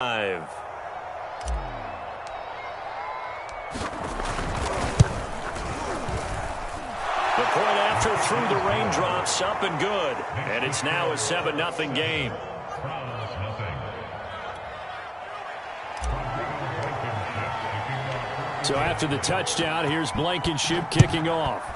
The point after through the raindrops, up and good. And it's now a 7-0 game. So after the touchdown, here's Blankenship kicking off.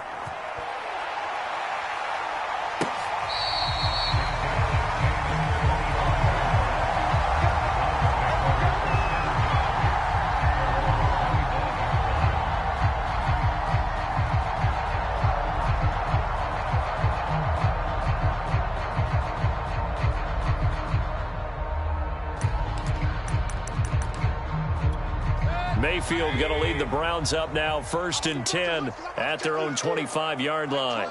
Mayfield going to lead the Browns up now, 1st and 10 at their own 25-yard line.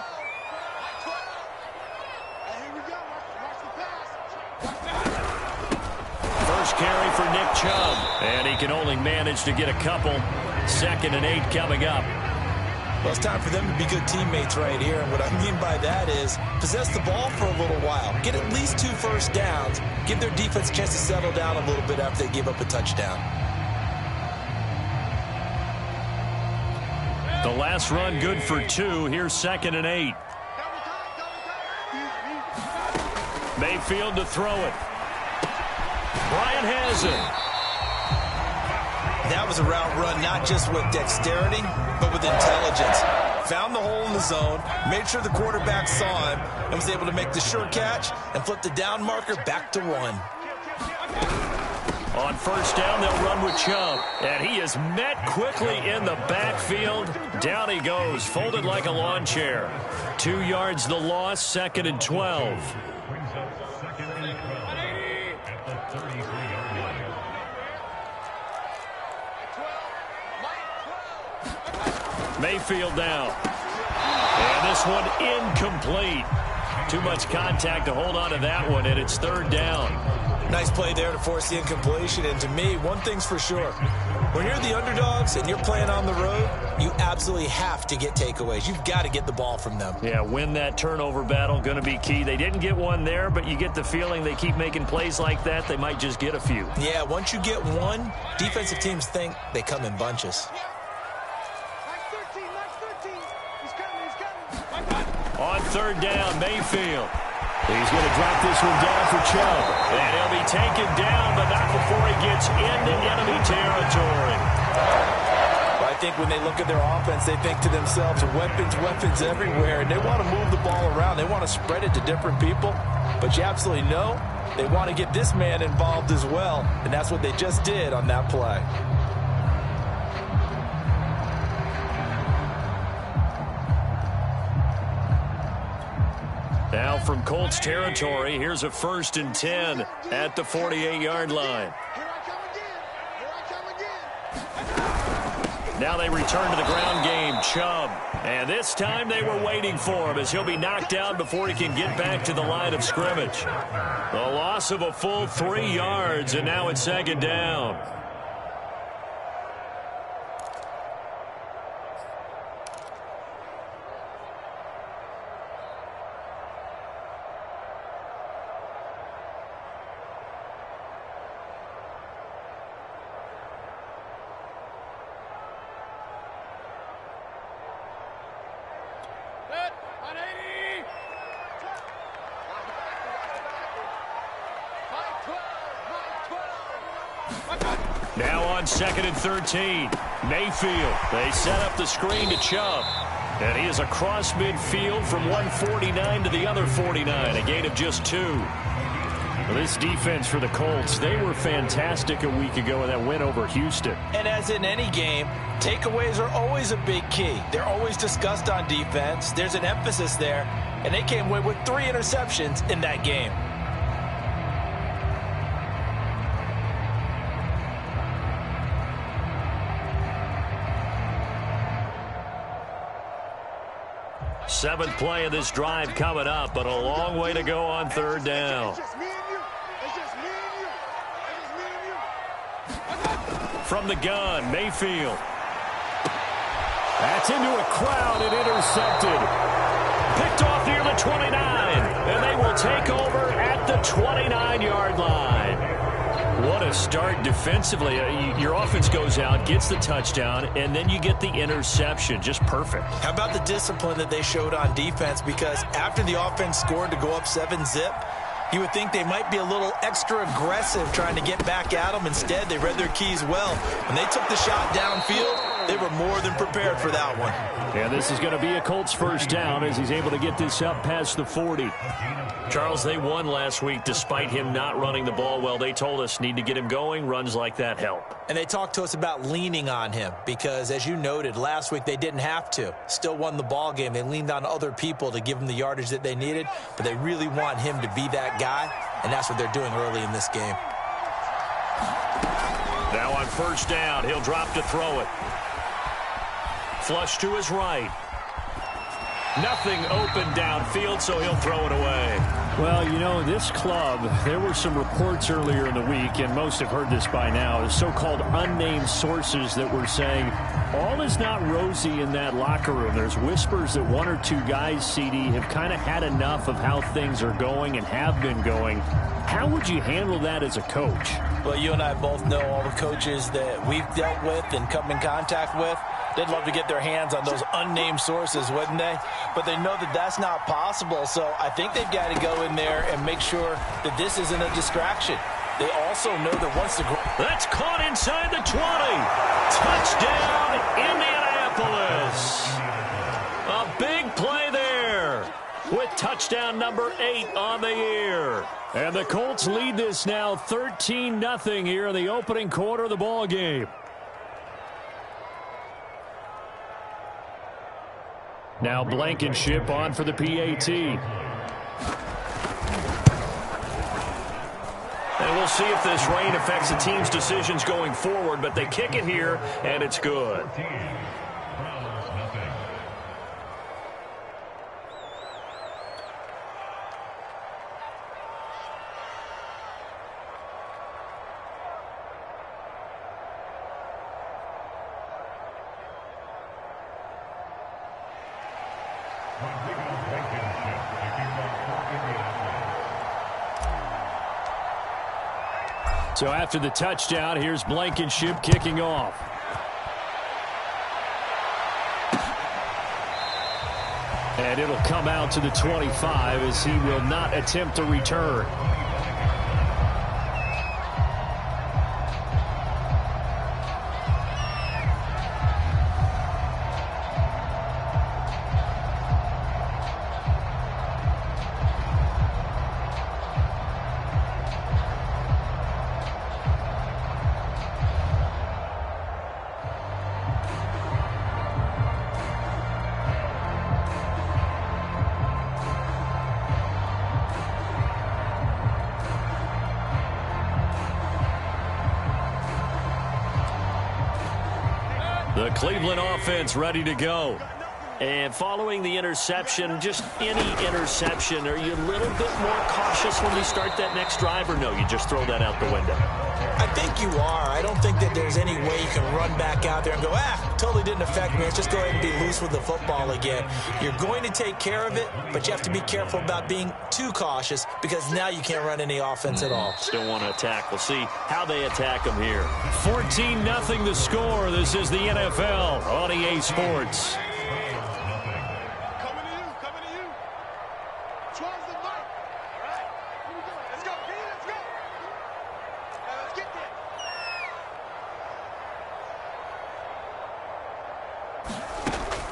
First carry for Nick Chubb, and he can only manage to get a couple. 2nd and 8 coming up. Well, it's time for them to be good teammates right here, and what I mean by that is possess the ball for a little while. Get at least 2 first downs. Give their defense a chance to settle down a little bit after they give up a touchdown. The last run good for 2. Here's 2nd and 8. Mayfield to throw it. Bryant has it. That was a route run not just with dexterity, but with intelligence. Found the hole in the zone, made sure the quarterback saw him, and was able to make the sure catch and flip the down marker back to 1. On first down, they'll run with Chubb. And he is met quickly in the backfield. Down he goes, folded like a lawn chair. 2 yards the loss, 2nd and 12. Mayfield down. And this one incomplete. Too much contact to hold on to that one, and it's 3rd down. Nice play there to force the incompletion, and to me, one thing's for sure. When you're the underdogs and you're playing on the road, you absolutely have to get takeaways. You've got to get the ball from them. Yeah, win that turnover battle, going to be key. They didn't get one there, but you get the feeling they keep making plays like that, they might just get a few. Yeah, once you get one, defensive teams think they come in bunches. On 3rd down, Mayfield. He's going to drop this one down for Chubb. And he'll be taken down, but not before he gets into enemy territory. Well, I think when they look at their offense, they think to themselves, weapons everywhere, and they want to move the ball around. They want to spread it to different people. But you absolutely know they want to get this man involved as well, and that's what they just did on that play. Now from Colts territory, here's a 1st and 10 at the 48-yard line. Now they return to the ground game. Chubb. And this time they were waiting for him as he'll be knocked down before he can get back to the line of scrimmage. The loss of a full 3 yards, and now it's 2nd down. Now on 2nd and 13. Mayfield. They set up the screen to Chubb. And he is across midfield from 149 to the other 49. A gain of just 2. Well, this defense for the Colts, they were fantastic a week ago in that win over Houston. And as in any game, takeaways are always a big key. They're always discussed on defense. There's an emphasis there. And they came away with 3 interceptions in that game. Seventh play of this drive coming up, but a long way to go on 3rd down. From the gun, Mayfield. That's into a crowd and intercepted. Picked off near the 29, and they will take over at the 29-yard line. What a start defensively. Your offense goes out, gets the touchdown, and then you get the interception. Just perfect. How about the discipline that they showed on defense? Because after the offense scored to go up 7-zip, you would think they might be a little extra aggressive trying to get back at them. Instead, they read their keys well. When they took the shot downfield, they were more than prepared for that one. Yeah, this is going to be a Colts first down as he's able to get this up past the 40. Charles, they won last week despite him not running the ball well. They told us need to get him going. Runs like that help. And they talked to us about leaning on him because, as you noted, last week they didn't have to. Still won the ball game. They leaned on other people to give them the yardage that they needed, but they really want him to be that guy, and that's what they're doing early in this game. Now on first down, he'll drop to throw it. Flush to his right. Nothing open downfield, so he'll throw it away. Well, you know, this club, there were some reports earlier in the week, and most have heard this by now, so-called unnamed sources that were saying all is not rosy in that locker room. There's whispers that one or two guys, CD, have kind of had enough of how things are going and have been going. How would you handle that as a coach? Well, you and I both know all the coaches that we've dealt with and come in contact with. They'd love to get their hands on those unnamed sources, wouldn't they? But they know that that's not possible, so I think they've got to go in there and make sure that this isn't a distraction. They also know that once the... That's caught inside the 20. Touchdown, Indianapolis. A big play there with touchdown number 8 on the year. And the Colts lead this now 13-0 here in the opening quarter of the ball game. Now Blankenship on for the PAT. And we'll see if this rain affects the team's decisions going forward, but they kick it here, and it's good. So after the touchdown, here's Blankenship kicking off. And it'll come out to the 25 as he will not attempt to return. The Cleveland offense ready to go. And following the interception, just any interception, are you a little bit more cautious when you start that next drive, or no, you just throw that out the window? I think you are. I don't think that there's any way you can run back out there and go, totally didn't affect me. Let's just go ahead and be loose with the football again. You're going to take care of it, but you have to be careful about being too cautious because now you can't run any offense at all. Still want to attack. We'll see how they attack them here. 14-0 the score. This is the NFL on EA Sports.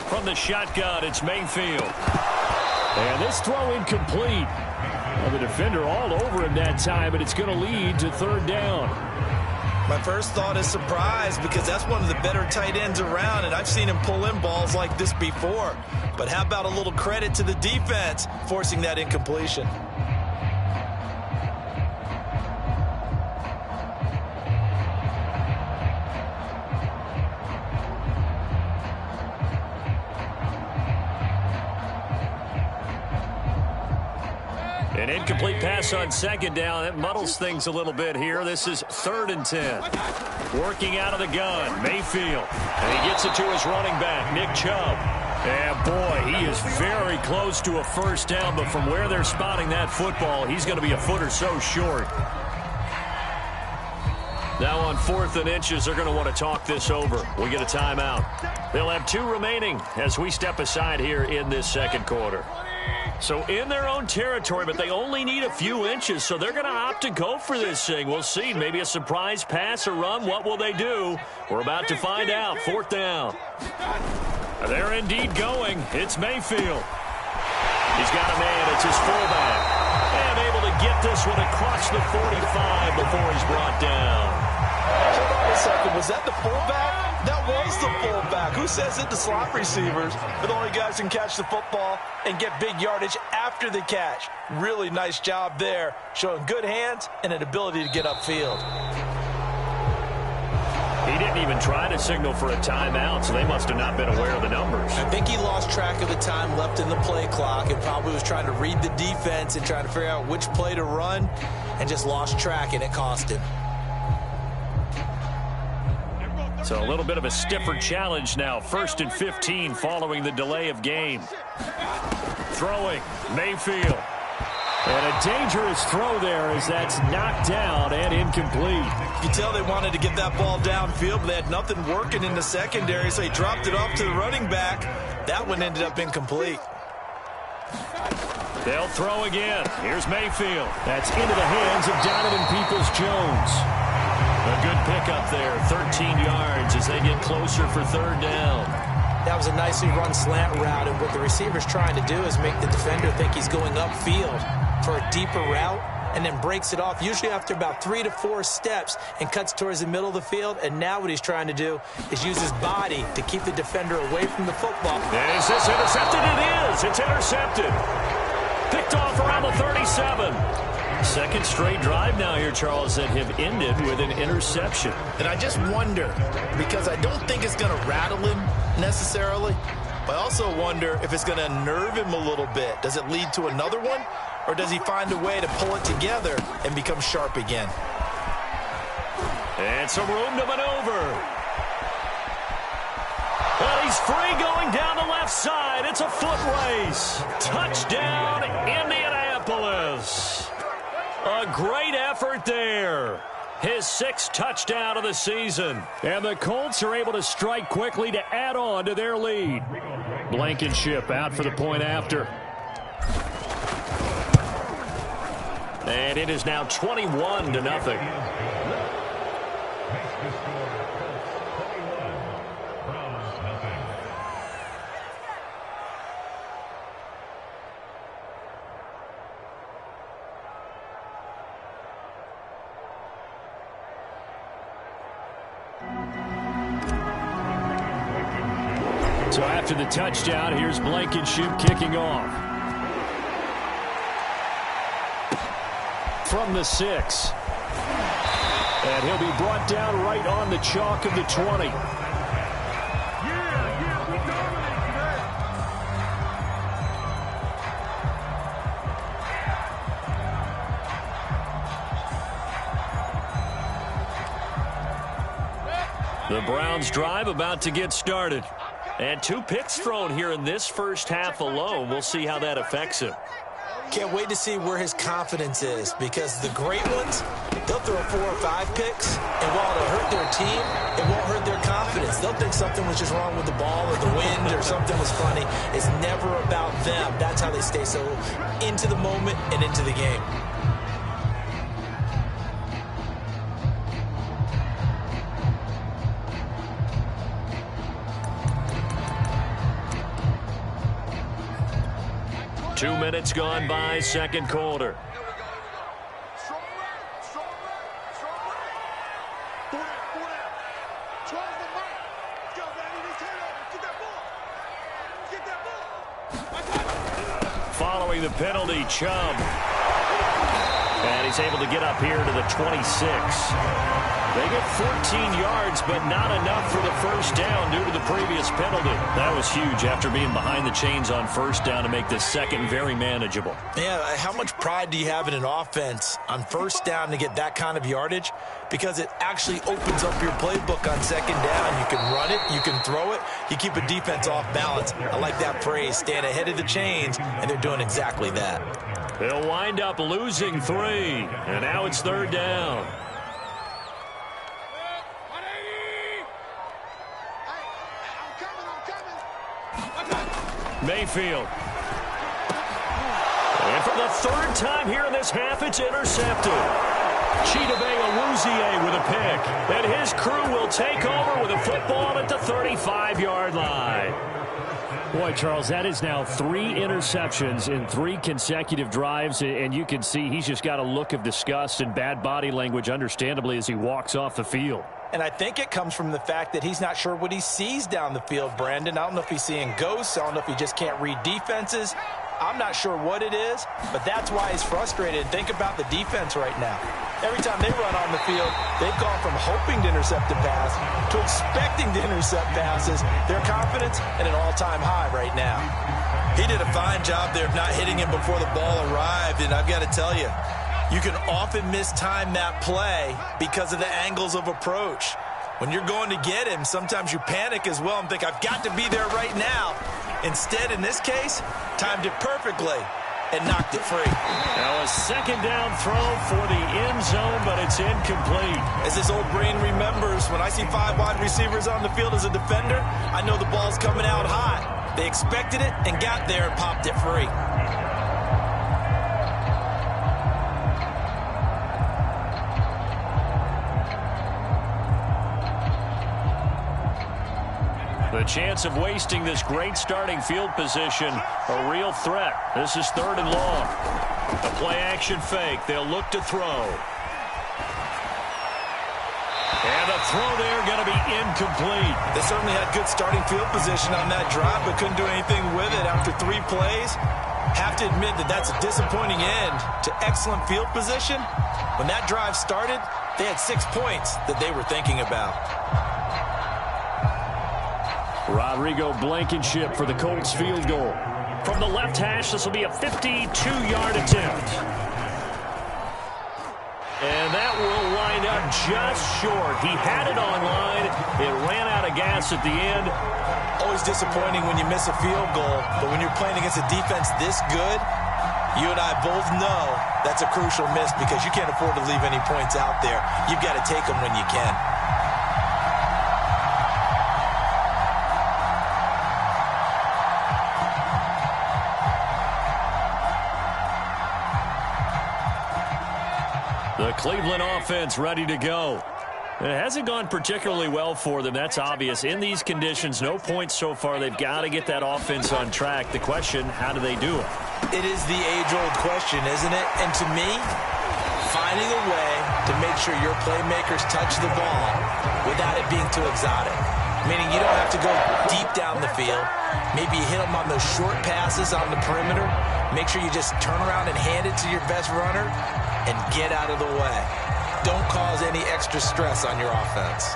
From the shotgun, it's Mayfield. And this throw incomplete. Well, the defender all over him that time, but it's going to lead to third down. My first thought is surprise because that's one of the better tight ends around, and I've seen him pull in balls like this before. But how about a little credit to the defense forcing that incompletion? An incomplete pass on second down. That muddles things a little bit here. This is 3rd and 10. Working out of the gun, Mayfield. And he gets it to his running back, Nick Chubb. And, boy, he is very close to a first down, but from where they're spotting that football, he's going to be a foot or so short. Now on 4th and inches, they're going to want to talk this over. We get a timeout. They'll have 2 remaining as we step aside here in this second quarter. So in their own territory, but they only need a few inches, so they're going to opt to go for this thing. We'll see. Maybe a surprise pass or run. What will they do? We're about to find out. 4th down. They're indeed going. It's Mayfield. He's got a man. It's his fullback. And able to get this one across the 45 before he's brought down. Hold on a second. Was that the fullback? That was the fullback. Who says it? The slot receivers. But the only guys can catch the football and get big yardage after the catch. Really nice job there, showing good hands and an ability to get upfield. He didn't even try to signal for a timeout, so they must have not been aware of the numbers. I think he lost track of the time left in the play clock and probably was trying to read the defense and trying to figure out which play to run and just lost track, and it cost him. So a little bit of a stiffer challenge now. 1st and 15 following the delay of game. Throwing, Mayfield. And a dangerous throw there as that's knocked down and incomplete. You can tell they wanted to get that ball downfield, but they had nothing working in the secondary, so he dropped it off to the running back. That one ended up incomplete. They'll throw again. Here's Mayfield. That's into the hands of Donovan Peoples-Jones. A good pickup there, 13 yards as they get closer for 3rd down. That was a nicely run slant route, and what the receiver's trying to do is make the defender think he's going upfield for a deeper route and then breaks it off, usually after about 3 to 4 steps, and cuts towards the middle of the field. And now what he's trying to do is use his body to keep the defender away from the football. Is this intercepted? It is. It's intercepted. Picked off around the 37. Second straight drive now here, Charles, that have ended with an interception. And I just wonder, because I don't think it's going to rattle him necessarily, but I also wonder if it's going to unnerve him a little bit. Does it lead to another one, or does he find a way to pull it together and become sharp again? And some room to maneuver. Well, he's free going down the left side. It's a foot race. Touchdown, Indianapolis. A great effort there. His 6th touchdown of the season. And the Colts are able to strike quickly to add on to their lead. Blankenship out for the point after. And it is now 21-0. So after the touchdown, here's Blankenship kicking off. From the 6. And he'll be brought down right on the chalk of the 20. The Browns drive about to get started. And 2 picks thrown here in this first half alone. We'll see how that affects him. Can't wait to see where his confidence is, because the great ones, they'll throw 4 or 5 picks, and while it'll hurt their team, it won't hurt their confidence. They'll think something was just wrong with the ball or the wind or something was funny. It's never about them. That's how they stay so into the moment and into the game. Two minutes gone by, second quarter. Following the penalty, Chubb. And he's able to get up here to the 26. They get 14 yards, but not enough for the first down due to the previous penalty. That was huge after being behind the chains on first down to make this second very manageable. Yeah, how much pride do you have in an offense on first down to get that kind of yardage? Because it actually opens up your playbook on second down. You can run it, you can throw it, you keep a defense off balance. I like that phrase, staying ahead of the chains, and they're doing exactly that. They'll wind up losing 3, and now it's third down. Mayfield. And for the third time here in this half, it's intercepted. Chidobe Awuzie with a pick. And his crew will take over with a football at the 35-yard line. Boy, Charles, that is now 3 interceptions in 3 consecutive drives, and you can see he's just got a look of disgust and bad body language, understandably, as he walks off the field. And I think it comes from the fact that he's not sure what he sees down the field, Brandon. I don't know if he's seeing ghosts. I don't know if he just can't read defenses. I'm not sure what it is, but that's why he's frustrated. Think about the defense right now. Every time they run on the field, they've gone from hoping to intercept a pass to expecting to intercept passes. Their confidence at an all-time high right now. He did a fine job there of not hitting him before the ball arrived, and I've got to tell you, you can often mistime that play because of the angles of approach. When you're going to get him, sometimes you panic as well and think, I've got to be there right now. Instead, in this case, timed it perfectly and knocked it free. Now a second down throw for the end zone, but it's incomplete. As this old brain remembers, when I see 5 wide receivers on the field as a defender, I know the ball's coming out hot. They expected it and got there and popped it free. The chance of wasting this great starting field position, a real threat. This is 3rd and long. A play-action fake. They'll look to throw. And the throw there going to be incomplete. They certainly had good starting field position on that drive, but couldn't do anything with it after 3 plays. Have to admit that that's a disappointing end to excellent field position. When that drive started, they had 6 points that they were thinking about. Rodrigo Blankenship for the Colts field goal. From the left hash, this will be a 52-yard attempt. And that will wind up just short. He had it on line. It ran out of gas at the end. Always disappointing when you miss a field goal, but when you're playing against a defense this good, you and I both know that's a crucial miss because you can't afford to leave any points out there. You've got to take them when you can. The Cleveland offense ready to go. It hasn't gone particularly well for them. That's obvious. In these conditions, no points so far. They've got to get that offense on track. The question, how do they do it? It is the age-old question, isn't it? And to me, finding a way to make sure your playmakers touch the ball without it being too exotic. Meaning you don't have to go deep down the field. Maybe you hit them on those short passes on the perimeter. Make sure you just turn around and hand it to your best runner and get out of the way. Don't cause any extra stress on your offense.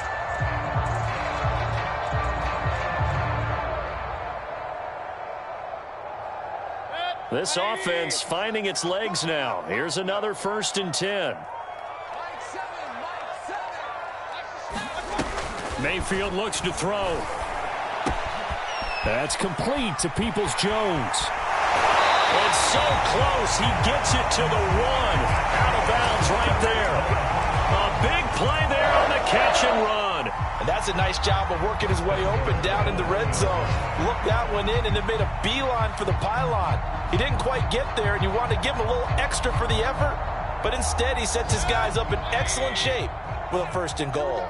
This offense finding its legs now. Here's another 1st and 10. Mayfield looks to throw. That's complete to Peoples-Jones. It's so close. He gets it to the 1. Out of bounds right there. A big play there on the catch and run. And that's a nice job of working his way open down in the red zone. Looked that one in and then made a beeline for the pylon. He didn't quite get there, and you want to give him a little extra for the effort. But instead, he sets his guys up in excellent shape with a 1st and goal.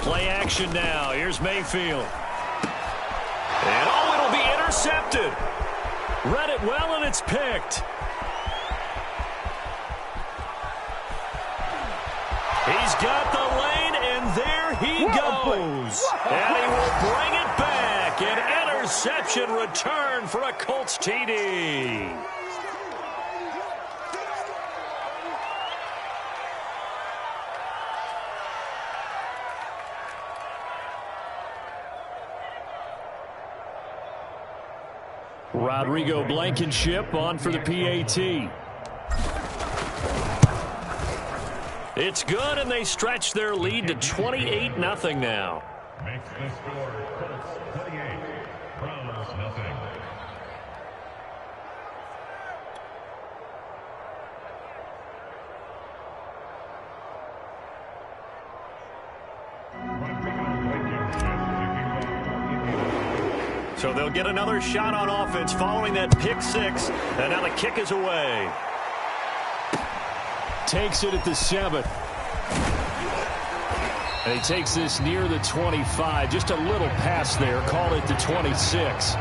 Play action now. Here's Mayfield. And oh, it'll be intercepted. Read it well, and it's picked. He's got the lane, and there he goes. And he will bring it back. An interception return for a Colts TD. Rodrigo Blankenship on for the PAT. It's good, and they stretch their lead to 28-0 now. Makes the score Colts 28, Browns nothing. Rodrigo Blankenship So they'll get another shot on offense following that pick six. And now the kick is away. Takes it at the 7. And he takes this near the 25. Just a little pass there. Call it the 26.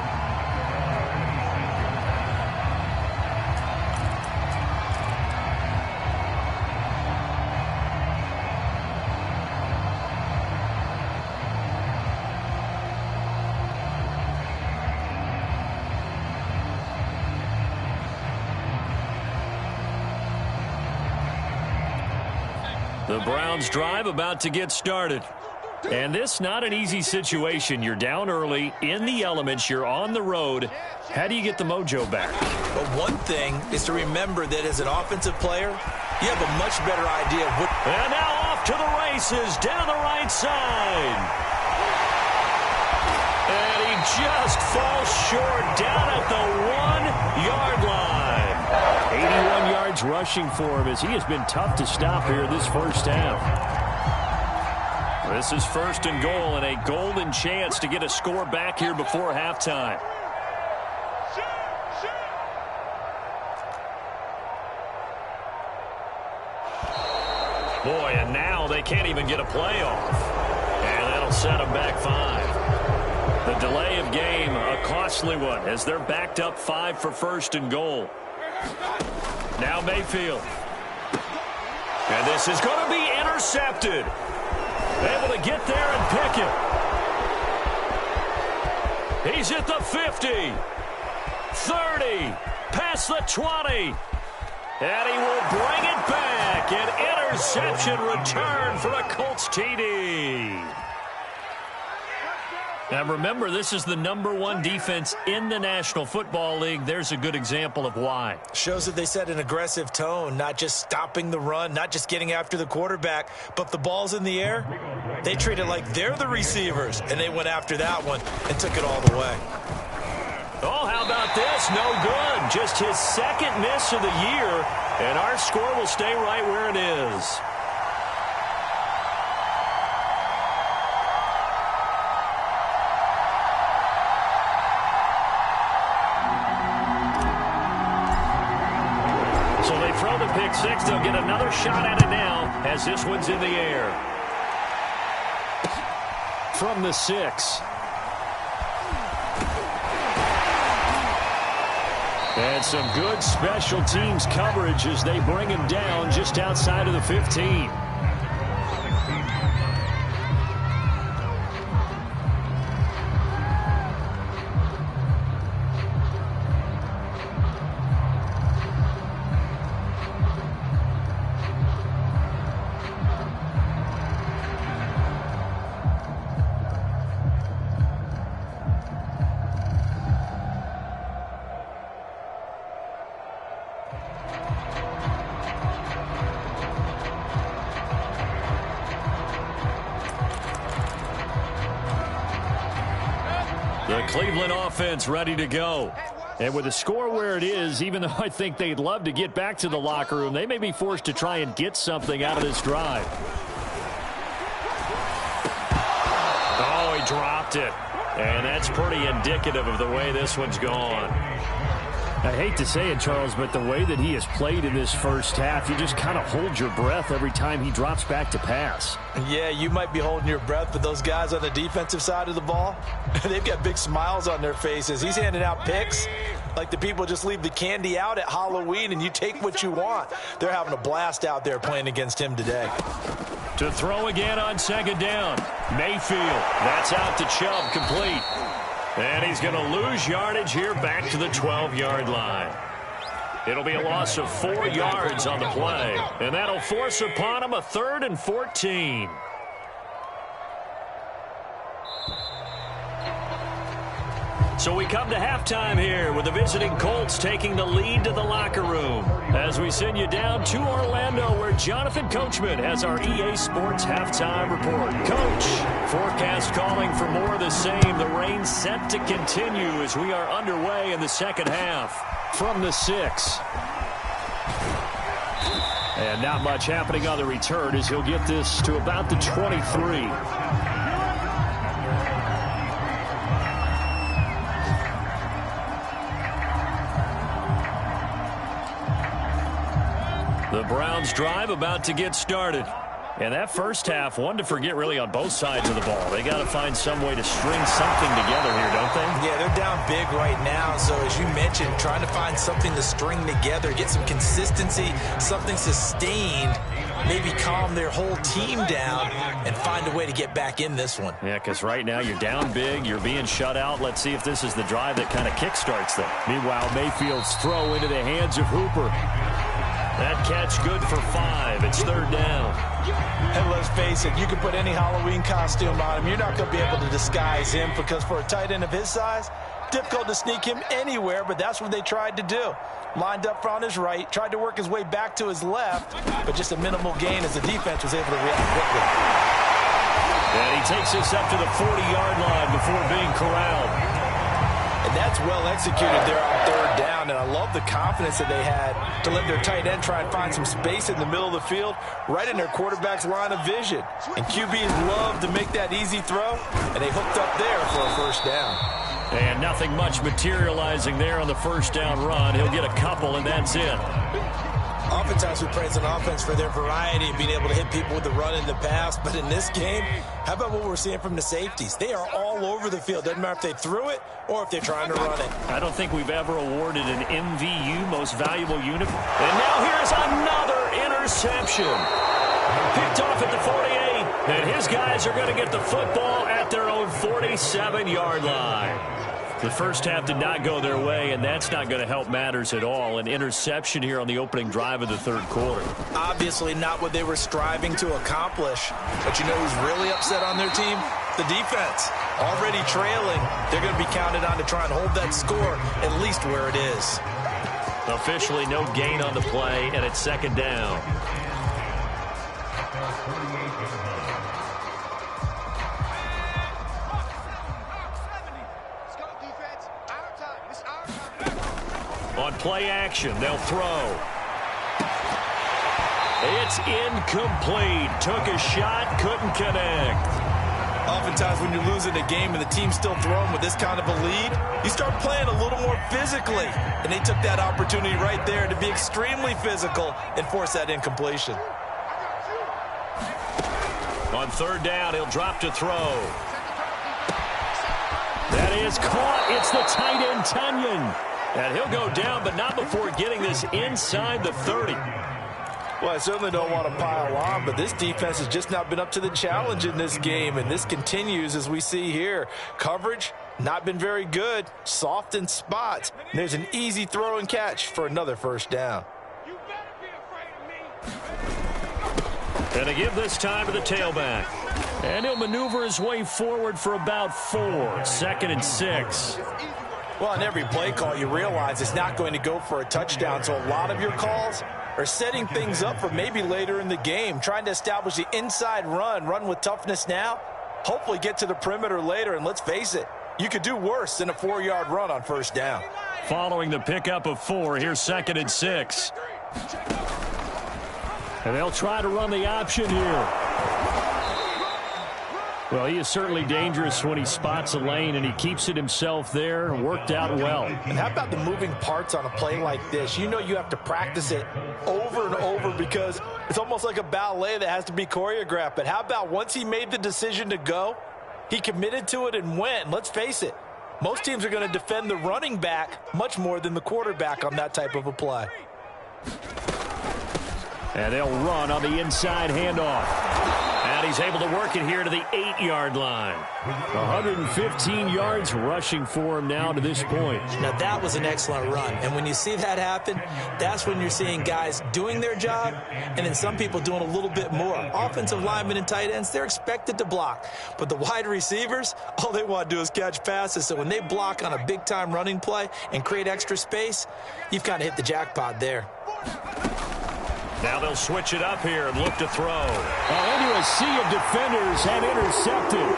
The Browns drive about to get started. And this not an easy situation. You're down early, in the elements, you're on the road. How do you get the mojo back? But one thing is to remember that as an offensive player, you have a much better idea of what... And now off to the races, down the right side. And he just falls short down at the 1-yard line. 81 yards rushing for him as he has been tough to stop here this first half. This is 1st and goal and a golden chance to get a score back here before halftime. Boy, and now they can't even get a play off. And that'll set them back 5. The delay of game, a costly one, as they're backed up 5 for 1st and goal. Now Mayfield. And this is going to be intercepted. Able to get there and pick it. He's at the 50. 30. Past the 20. And he will bring it back. An interception return for a Colts TD. Now remember, this is the #1 defense in the National Football League. There's a good example of why. Shows that they set an aggressive tone, not just stopping the run, not just getting after the quarterback, but if the ball's in the air, they treat it like they're the receivers, and they went after that one and took it all the way. Oh, how about this? No good. Just his 2nd miss of the year, and our score will stay right where it is. So they throw the pick six. They'll get another shot at it now as this one's in the air. From the 6. And some good special teams coverage as they bring him down just outside of the 15. The Cleveland offense ready to go. And with the score where it is, even though I think they'd love to get back to the locker room, they may be forced to try and get something out of this drive. Oh, he dropped it. And that's pretty indicative of the way this one's gone. I hate to say it, Charles, but the way that he has played in this first half, you just kind of hold your breath every time he drops back to pass. Yeah, you might be holding your breath, but those guys on the defensive side of the ball, they've got big smiles on their faces. He's handing out picks like the people just leave the candy out at Halloween and you take what you want. They're having a blast out there playing against him today. To throw again on 2nd down. Mayfield. That's out to Chubb, complete. And he's going to lose yardage here back to the 12-yard line. It'll be a loss of 4 yards on the play. And that'll force upon him a 3rd and 14. So we come to halftime here with the visiting Colts taking the lead to the locker room. As we send you down to Orlando where Jonathan Coachman has our EA Sports halftime report. Coach, forecast calling for more of the same. The rain set to continue as we are underway in the second half. From the 6. And not much happening on the return as he'll get this to about the 23. The Browns drive about to get started. And that first half, one to forget really on both sides of the ball. They got to find some way to string something together here, don't they? Yeah, they're down big right now. So as you mentioned, trying to find something to string together, get some consistency, something sustained, maybe calm their whole team down and find a way to get back in this one. Yeah, because right now you're down big, you're being shut out. Let's see if this is the drive that kind of kickstarts them. Meanwhile, Mayfield's throw into the hands of Hooper. That catch good for 5. It's third down. And let's face it, you can put any Halloween costume on him. You're not going to be able to disguise him because for a tight end of his size, difficult to sneak him anywhere, but that's what they tried to do. Lined up on his right, tried to work his way back to his left, but just a minimal gain as the defense was able to react quickly. And he takes this up to the 40-yard line before being corralled. And that's well executed there on third down, and I love the confidence that they had to let their tight end try and find some space in the middle of the field, right in their quarterback's line of vision. And QBs love to make that easy throw, and they hooked up there for a first down. And nothing much materializing there on the first down run. He'll get a couple, and that's it. Oftentimes we praise an offense for their variety and being able to hit people with the run in the pass. But in this game, how about what we're seeing from the safeties? They are all over the field. Doesn't matter if they threw it or if they're trying to run it. I don't think we've ever awarded an MVU, most valuable unit. And now here's another interception. Picked off at the 48. And his guys are going to get the football at their own 47-yard line. The first half did not go their way, and that's not going to help matters at all. An interception here on the opening drive of the third quarter. Obviously not what they were striving to accomplish. But you know who's really upset on their team? The defense. Already trailing, they're going to be counted on to try and hold that score at least where it is. Officially no gain on the play, and it's second down. On play action, they'll throw. It's incomplete. Took a shot, couldn't connect. Oftentimes when you're losing a game and the team's still throwing with this kind of a lead, you start playing a little more physically. And they took that opportunity right there to be extremely physical and force that incompletion. On third down, he'll drop to throw. That is caught. It's the tight end, Tunyon. And he'll go down, but not before getting this inside the 30. Well, I certainly don't want to pile on, but this defense has just not been up to the challenge in this game, and this continues as we see here. Coverage, not been very good, soft in spots. And there's an easy throw and catch for another first down. You better be afraid of me. And to give this time to the tailback. And he'll maneuver his way forward for about 4. 2nd and 6. Well, on every play call, you realize it's not going to go for a touchdown, so a lot of your calls are setting things up for maybe later in the game, trying to establish the inside run with toughness now, hopefully get to the perimeter later, and let's face it, you could do worse than a 4-yard run on first down. Following the pickup of 4, here's 2nd and 6. And they'll try to run the option here. Well, he is certainly dangerous when he spots a lane, and he keeps it himself there. Worked out well. And how about the moving parts on a play like this? You know you have to practice it over and over because it's almost like a ballet that has to be choreographed. But how about once he made the decision to go, he committed to it and went. And let's face it, most teams are going to defend the running back much more than the quarterback on that type of a play. And they'll run on the inside handoff. And he's able to work it here to the 8-yard line. 115 yards rushing for him now to this point. Now, that was an excellent run. And when you see that happen, that's when you're seeing guys doing their job and then some people doing a little bit more. Offensive linemen and tight ends, they're expected to block. But the wide receivers, all they want to do is catch passes. So when they block on a big-time running play and create extra space, you've kind of hit the jackpot there. Now they'll switch it up here and look to throw. Into a sea of defenders and intercepted.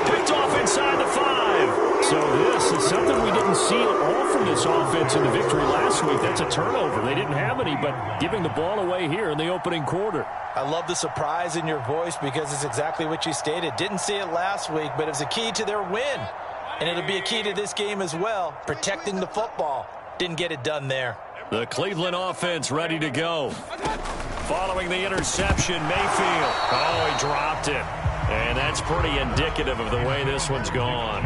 Picked off inside the 5. So this is something we didn't see at all from this offense in the victory last week. That's a turnover. They didn't have any, but giving the ball away here in the opening quarter. I love the surprise in your voice because it's exactly what you stated. Didn't see it last week, but it's a key to their win. And it'll be a key to this game as well, protecting the football. Didn't get it done there. The Cleveland offense ready to go. Following the interception, Mayfield. Oh, he dropped it. And that's pretty indicative of the way this one's gone.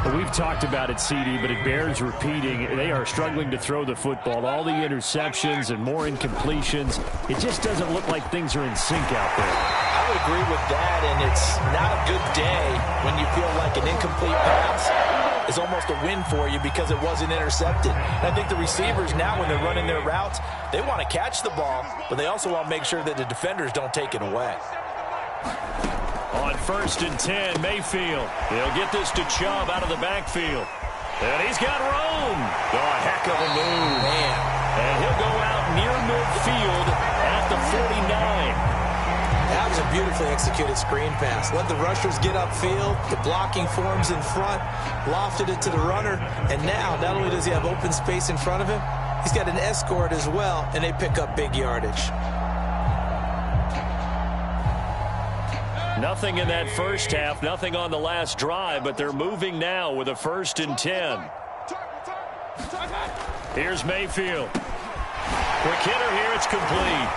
Well, we've talked about it, CD, but it bears repeating. They are struggling to throw the football. All the interceptions and more incompletions. It just doesn't look like things are in sync out there. I would agree with that, and it's not a good day when you feel like an incomplete pass is almost a win for you because it wasn't intercepted. And I think the receivers now, when they're running their routes, they want to catch the ball, but they also want to make sure that the defenders don't take it away. On 1st and 10, Mayfield. He'll get this to Chubb out of the backfield. And he's got room. Oh, a heck of a move. Man. And he'll go out near midfield at the 49. That was a beautifully executed screen pass. Let the rushers get upfield. The blocking forms in front. Lofted it to the runner. And now, not only does he have open space in front of him, he's got an escort as well, and they pick up big yardage. Nothing in that first half, nothing on the last drive, but they're moving now with a 1st and 10. Here's Mayfield. Quick hitter here, it's complete.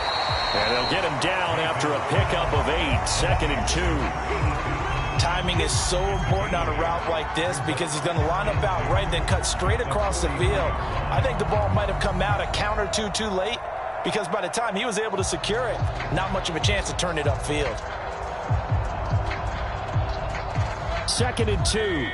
And they'll get him down after a pickup of 8, 2nd and 2. Timing is so important on a route like this because he's going to line up out right, then cut straight across the field. I think the ball might have come out a count or two too late because by the time he was able to secure it, not much of a chance to turn it upfield. 2nd and 2.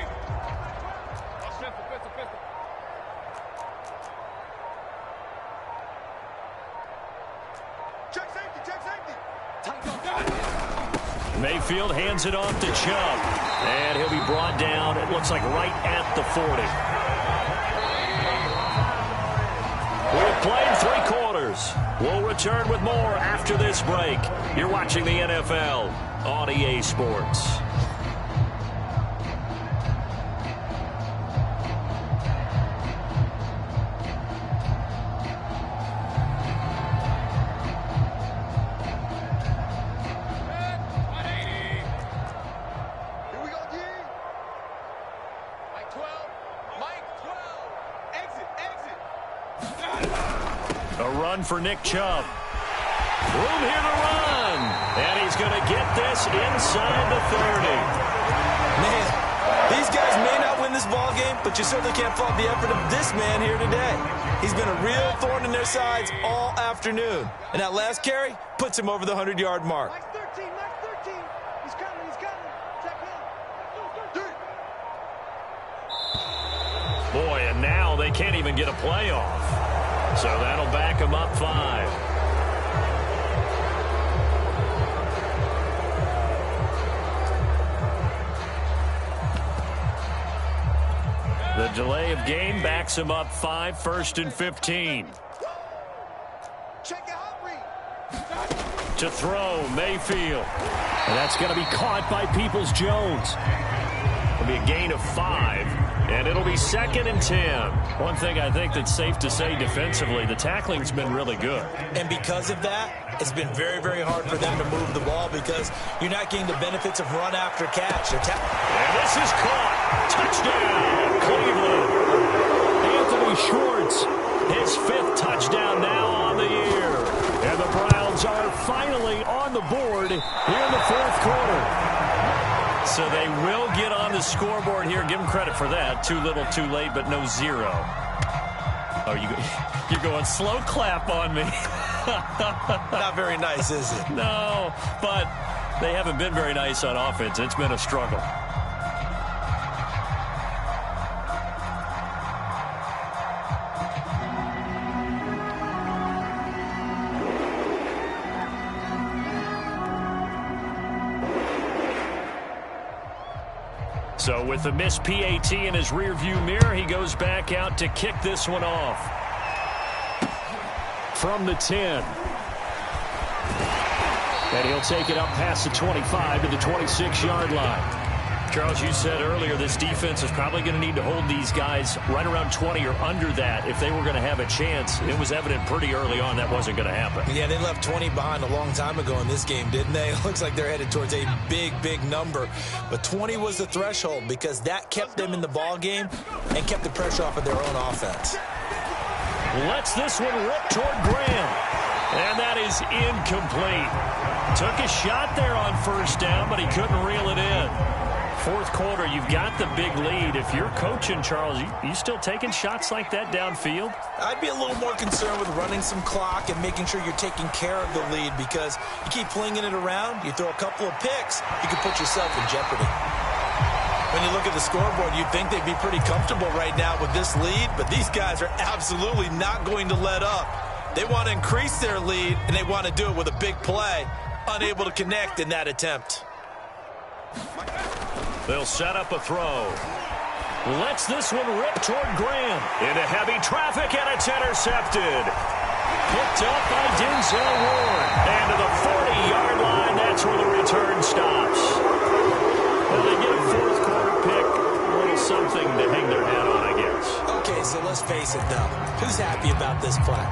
Mayfield hands it off to Chubb. And he'll be brought down, it looks like right at the 40. We've played 3 quarters. We'll return with more after this break. You're watching the NFL on EA Sports. For Nick Chubb. Room here to run. And he's going to get this inside the 30. Man, these guys may not win this ball game, but you certainly can't fault the effort of this man here today. He's been a real thorn in their sides all afternoon. And that last carry puts him over the 100-yard mark. Max 13. He's coming. Check him. Boy, and now they can't even get a play off. So that'll back him up 5. The delay of game backs him up 5, 1st and 15. To throw, Mayfield. And that's going to be caught by Peoples-Jones. It'll be a gain of 5. And it'll be 2nd and 10. One thing I think that's safe to say defensively, the tackling's been really good. And because of that, it's been very, very hard for them to move the ball because you're not getting the benefits of run after catch. And this is caught. Touchdown, Cleveland. Anthony Schwartz, his 5th touchdown now on the year. And the Browns are finally on the board here in the 4th quarter. So they will get on the scoreboard here. Give them credit for that. Too little, too late, but no 0. Oh, you're going slow clap on me. Not very nice, is it? No, but they haven't been very nice on offense. It's been a struggle. So with the missed PAT in his rearview mirror, he goes back out to kick this one off. From the 10. And he'll take it up past the 25 to the 26-yard line. Charles, you said earlier this defense is probably going to need to hold these guys right around 20 or under that if they were going to have a chance. It was evident pretty early on that wasn't going to happen. Yeah, they left 20 behind a long time ago in this game, didn't they? It looks like they're headed towards a big, big number. But 20 was the threshold because that kept them in the ball game and kept the pressure off of their own offense. Lets this one rip toward Graham. And that is incomplete. Took a shot there on first down, but he couldn't reel it in. Fourth quarter, you've got the big lead. If you're coaching, Charles, you still taking shots like that downfield? I'd be a little more concerned with running some clock and making sure you're taking care of the lead, because you keep flinging it around, you throw a couple of picks, you can put yourself in jeopardy. When you look at the scoreboard, you'd think they'd be pretty comfortable right now with this lead, but these guys are absolutely not going to let up. They want to increase their lead, and they want to do it with a big play. Unable to connect in that attempt. They'll set up a throw. Lets this one rip toward Graham. Into heavy traffic, and it's intercepted. Picked up by Denzel Ward. And to the 40-yard line, that's where the return stops. Well, they get a fourth quarter pick. A little something to hang their hat on, I guess. Okay, so let's face it, though. Who's happy about this play?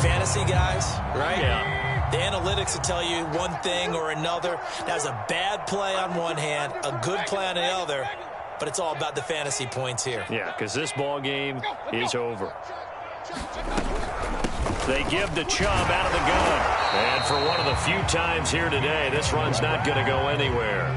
Fantasy guys, right? Yeah. The analytics will tell you one thing or another. That's a bad play on one hand, a good play on the other, but it's all about the fantasy points here. Yeah, because this ball game is over. They give the Chubb out of the gun. And for one of the few times here today, this run's not going to go anywhere.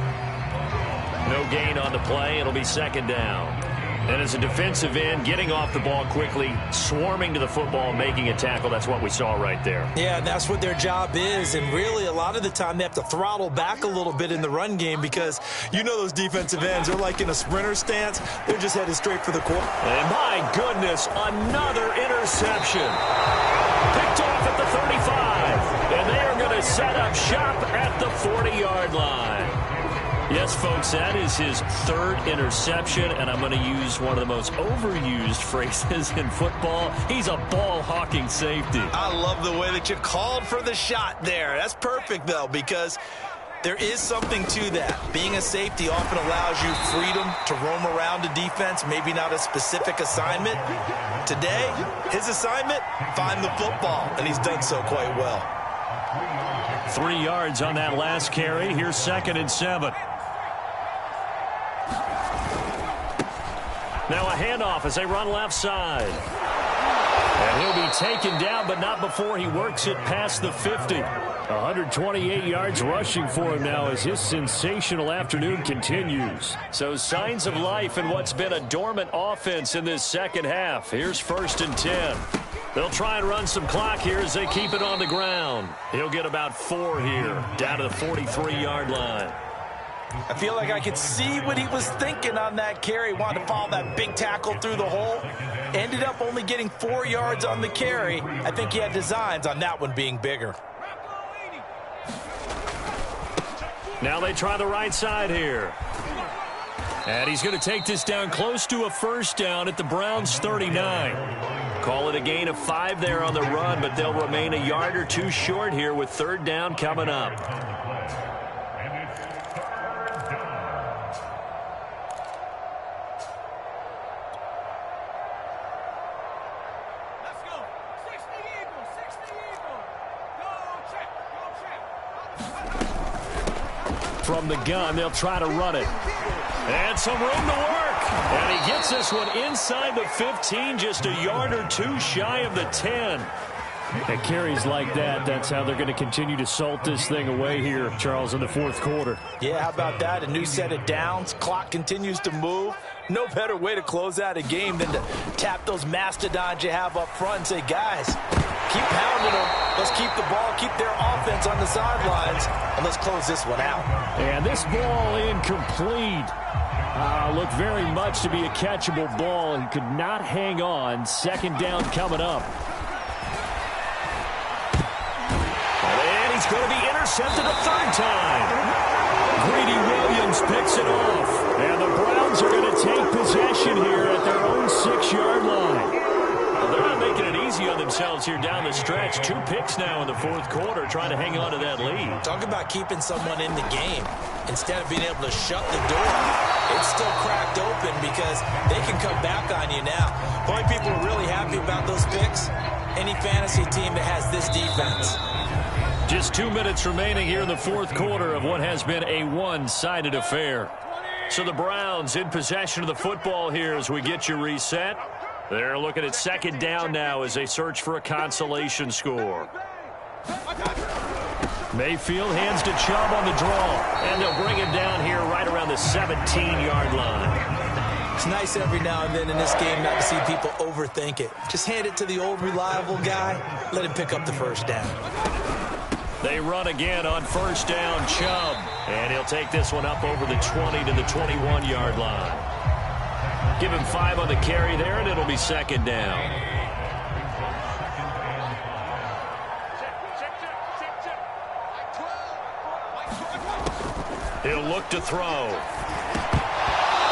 No gain on the play. It'll be second down. And as a defensive end, getting off the ball quickly, swarming to the football, making a tackle, that's what we saw right there. Yeah, and that's what their job is. And really, a lot of the time, they have to throttle back a little bit in the run game, because you know those defensive ends, they're like in a sprinter stance. They're just headed straight for the quarter. And my goodness, another interception. Picked off at the 35. And they are going to set up shop at the 40-yard line. Yes, folks, that is his third interception, and I'm going to use one of the most overused phrases in football. He's a ball-hawking safety. I love the way that you called for the shot there. That's perfect, though, because there is something to that. Being a safety often allows you freedom to roam around a defense, maybe not a specific assignment. Today, his assignment, find the football, and he's done so quite well. 3 yards on that last carry. Here's 2nd and 7. Now a handoff as they run left side. And he'll be taken down, but not before he works it past the 50. 128 yards rushing for him now as his sensational afternoon continues. So signs of life in what's been a dormant offense in this second half. Here's 1st and 10. They'll try and run some clock here as they keep it on the ground. He'll get about 4 here, down to the 43-yard line. I feel like I could see what he was thinking on that carry. Wanted to follow that big tackle through the hole. Ended up only getting 4 yards on the carry. I think he had designs on that one being bigger. Now they try the right side here. And he's going to take this down close to a first down at the Browns' 39. Call it a gain of 5 there on the run, but they'll remain a yard or two short here with 3rd down coming up. From the gun, they'll try to run it. And some room to work. And he gets this one inside the 15, just a yard or two shy of the 10. And carries like that, that's how they're going to continue to salt this thing away here, Charles, in the fourth quarter. Yeah, how about that? A new set of downs. Clock continues to move. No better way to close out a game than to tap those mastodons you have up front and say, guys, keep pounding them. Let's keep the ball, keep their offense on the sidelines, and let's close this one out. And this ball incomplete. Looked very much to be a catchable ball and could not hang on. 2nd down coming up. And he's going to be intercepted a 3rd time. Greedy Williams picks it off. And the Browns are going to take possession here at their own 6-yard line. Well, they're not making it easy on themselves here down the stretch. 2 picks now in the fourth quarter, trying to hang on to that lead. Talk about keeping someone in the game. Instead of being able to shut the door, it's still cracked open because they can come back on you now. The only people who are really happy about those picks, any fantasy team that has this defense. Just 2 minutes remaining here in the fourth quarter of what has been a one-sided affair. So the Browns in possession of the football here as we get you reset. They're looking at second down now as they search for a consolation score. Mayfield hands to Chubb on the draw, and they'll bring him down here right around the 17-yard line. It's nice every now and then in this game not to see people overthink it. Just hand it to the old reliable guy, let him pick up the first down. They run again on first down, Chubb, and he'll take this one up over the 20 to the 21-yard line. Give him 5 on the carry there, and it'll be second down. He'll look to throw.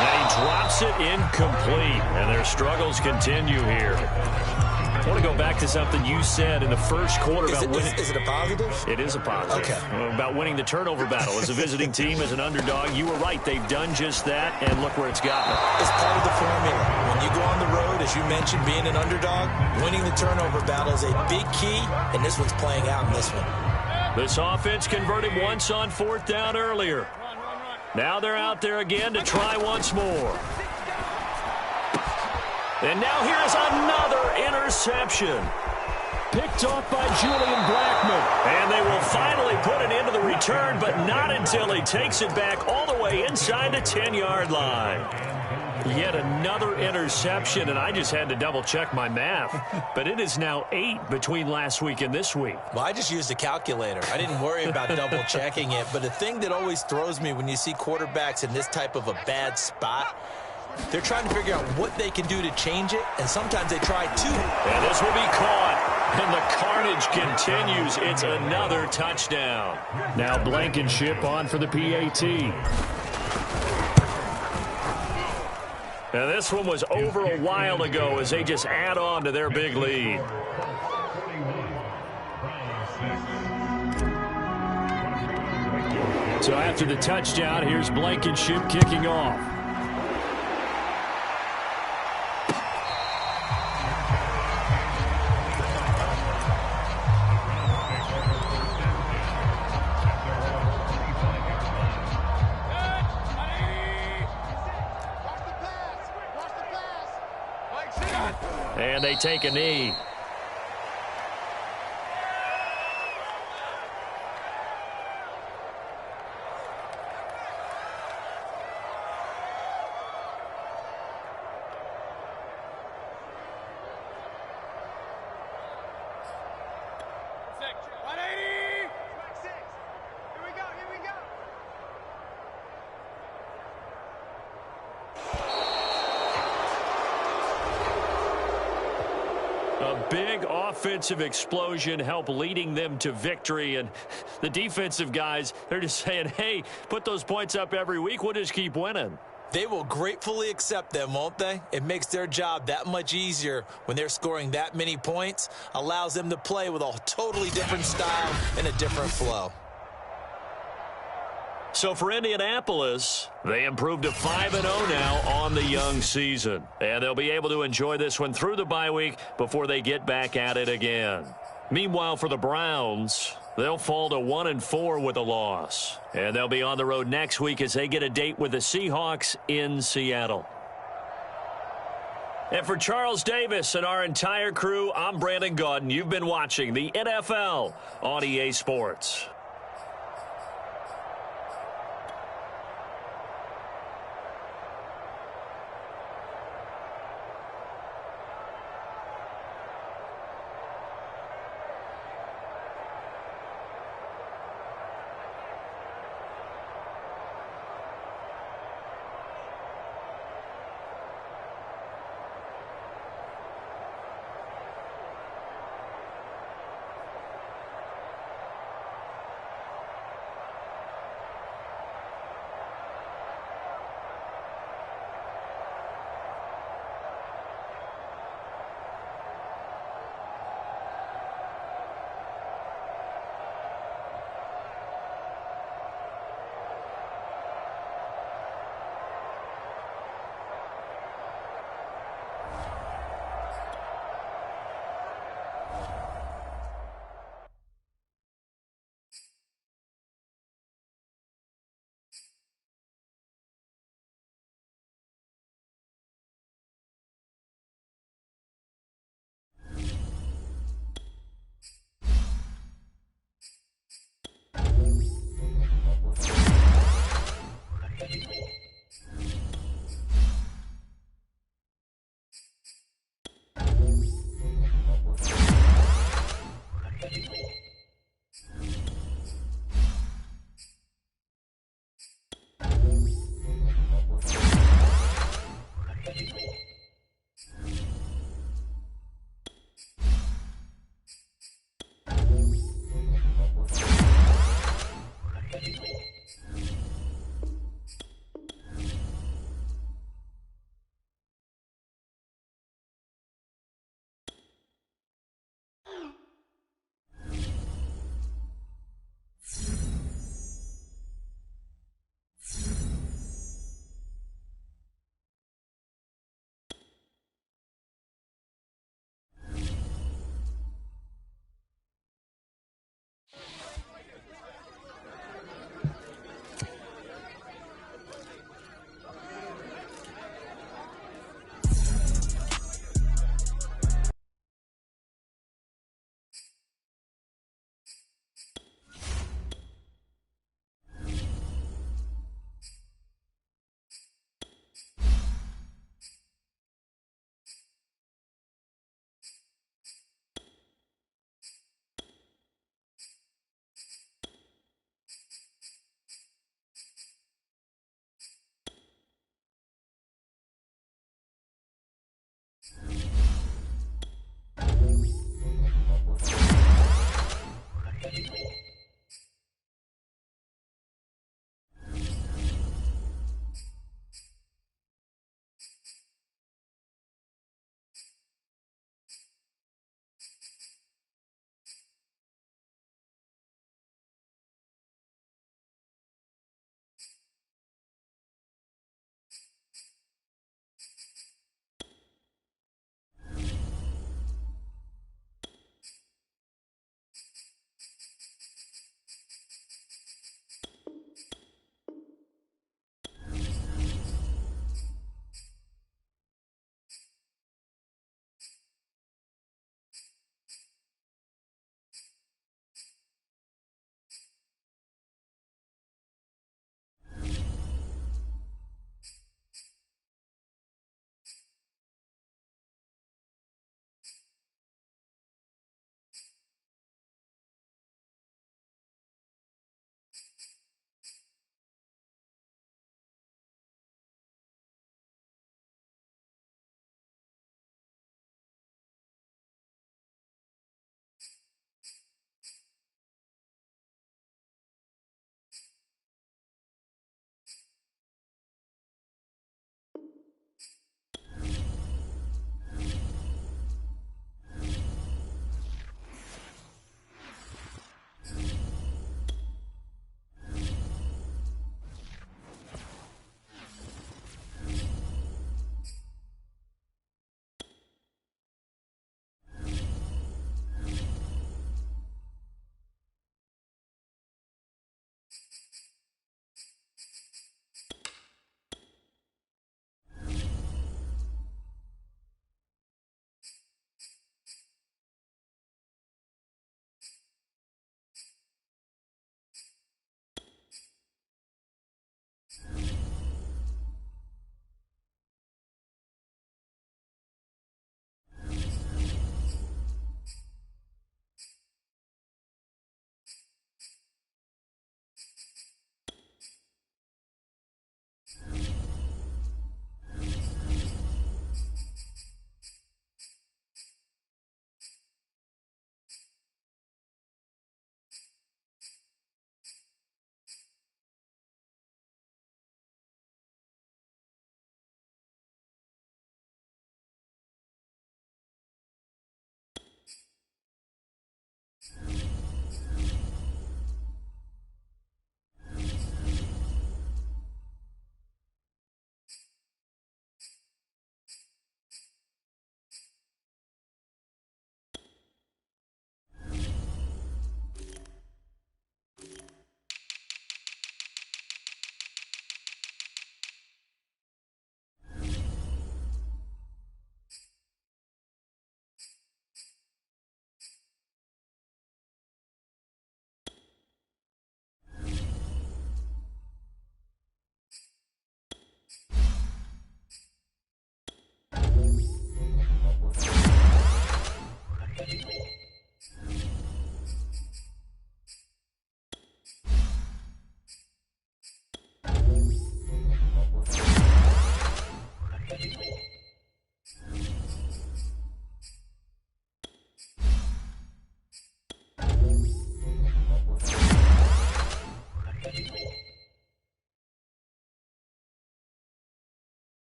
And he drops it incomplete. And their struggles continue here. I want to go back to something you said in the first quarter about winning. Is it a positive? It is a positive. Okay. About winning the turnover battle as a visiting team, as an underdog. You were right. They've done just that, and look where it's gotten them. It's part of the formula. When you go on the road, as you mentioned, being an underdog, winning the turnover battle is a big key, and this one's playing out in this one. This offense converted once on fourth down earlier. Now they're out there again to try once more. And now here's another interception. Picked off by Julian Blackmon. And they will finally put an end to the return, but not until he takes it back all the way inside the 10-yard line. Yet another interception, and I just had to double-check my math. But it is now 8 between last week and this week. Well, I just used a calculator. I didn't worry about double-checking it. But the thing that always throws me when you see quarterbacks in this type of a bad spot, they're trying to figure out what they can do to change it, and sometimes they try to. And this will be caught. And the carnage continues. It's another touchdown. Now Blankenship on for the PAT. Now this one was over a while ago as they just add on to their big lead. So after the touchdown, here's Blankenship kicking off. And they take a knee. Big offensive explosion help leading them to victory, and the defensive guys, they're just saying, hey, put those points up every week, we'll just keep winning. They will gratefully accept them, won't they? It makes their job that much easier when they're scoring that many points, allows them to play with a totally different style and a different flow. So for Indianapolis, they improved to 5-0 now on the young season. And they'll be able to enjoy this one through the bye week before they get back at it again. Meanwhile, for the Browns, they'll fall to 1-4 with a loss. And they'll be on the road next week as they get a date with the Seahawks in Seattle. And for Charles Davis and our entire crew, I'm Brandon Gaudin. You've been watching the NFL on EA Sports.